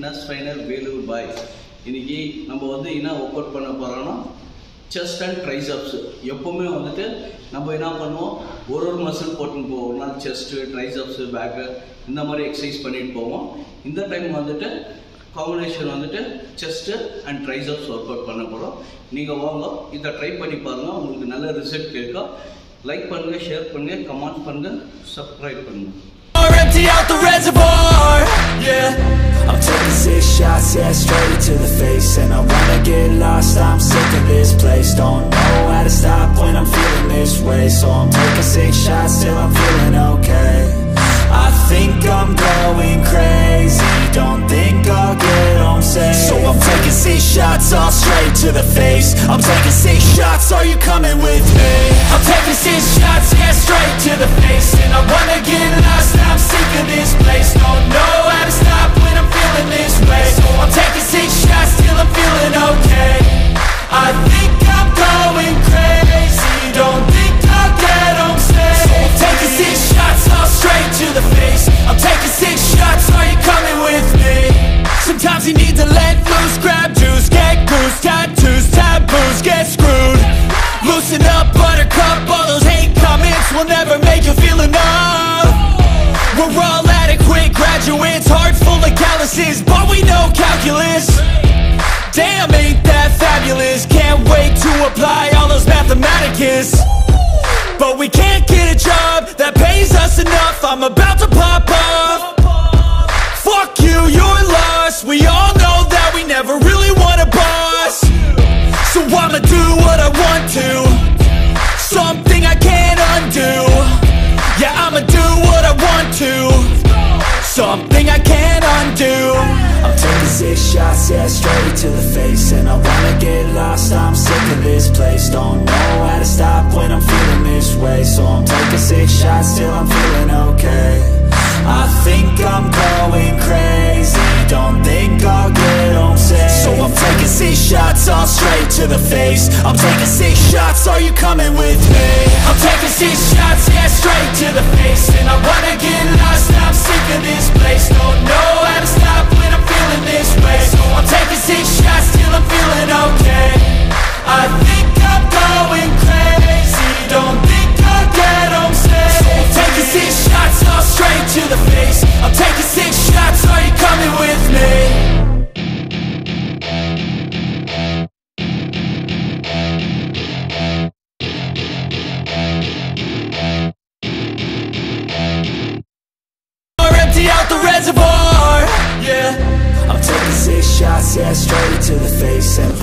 Fitness trainer Vellore பாய். இன்னைக்கு நம்ம வந்து என்ன ஒர்க் அவுட் பண்ண போகிறோம்னா செஸ்ட் அண்ட் ட்ரைசப்ஸ். எப்போவுமே வந்துட்டு நம்ம என்ன பண்ணுவோம், ஒரு மசில் போட்டுன்னு போவோம். ஒரு நாள் செஸ்ட்டு, ட்ரைசப்ஸு, பேக்கு இந்த மாதிரி எக்ஸசைஸ் பண்ணிட்டு போவோம். இந்த டைம் வந்துட்டு காம்பினேஷன் வந்துட்டு chest and triceps work out பண்ண போகிறோம். நீங்கள் வாங்க, இதை ட்ரை பண்ணி பாருங்கள், உங்களுக்கு நல்ல ரிசல்ட் கிடைக்கும். லைக் பண்ணுங்கள், ஷேர் பண்ணுங்கள், கமெண்ட் பண்ணுங்கள், சப்ஸ்கிரைப் பண்ணுங்கள். Empty out the reservoir, yeah. I'm taking 6 shots, yeah, straight to the face. And I wanna get lost, I'm sick of this place. Don't know how to stop when I'm feeling this way. So I'm taking 6 shots till I'm feeling okay. I think I'm going crazy, don't think I'll get home safe. So I'm taking 6 shots, all straight to the face. I'm taking 6 shots, are you coming with me? I'm taking 6 shots, yeah, straight to the face. And I wanna get lost, I'm sick of this place. Don't know how to stop when I'm feeling this way. So I'm taking 6 shots till I'm feeling okay. I think I'm going crazy, don't think I'll get home safe. So I'm taking 6 shots, all straight to the face. I'm taking 6 shots, are you coming with me? Sometimes you need to let loose, grab juice, get goose, tattoos, taboos, get screwed. Loosen up, buttercup, all those hate comments will never make you feel enough. We're all adequate graduates, heart full of calluses, but we know calculus. Damn, ain't that fabulous? Can't wait to apply all those mathematicus. But we can't get a job that pays us enough. I'm about to pop off. Fuck you, you're lost. We all know that we never really want a boss. So I'ma do what I want to, something I can't undo. Yeah, I'ma do what I want to, something I can't undo. I'm taking 6 shots, yeah, straight to the face. And I wanna get lost, I'm sick of this place. Don't know how to stop when I'm feeling this way. So I'm taking 6 shots till I'm feeling okay. I think I'm going crazy, don't think I'll get home safe. So I'm taking 6 shots, all straight to the face. I'm taking 6 shots, are you coming with me? I'm taking 6 shots, yeah, straight to the face. And I wanna get lost, I'm sick of this place. Don't know how to stop when I'm feeling this way. So I'm taking 6 shots till I'm feeling okay. I think I'm going crazy, don't think I'll get home safe. So I'm taking 6 shots, all straight to the face. I'm taking 6 shots, are you coming with me? Empty out the reservoir, yeah. I'm taking 6 shots, yeah, straight to the face. And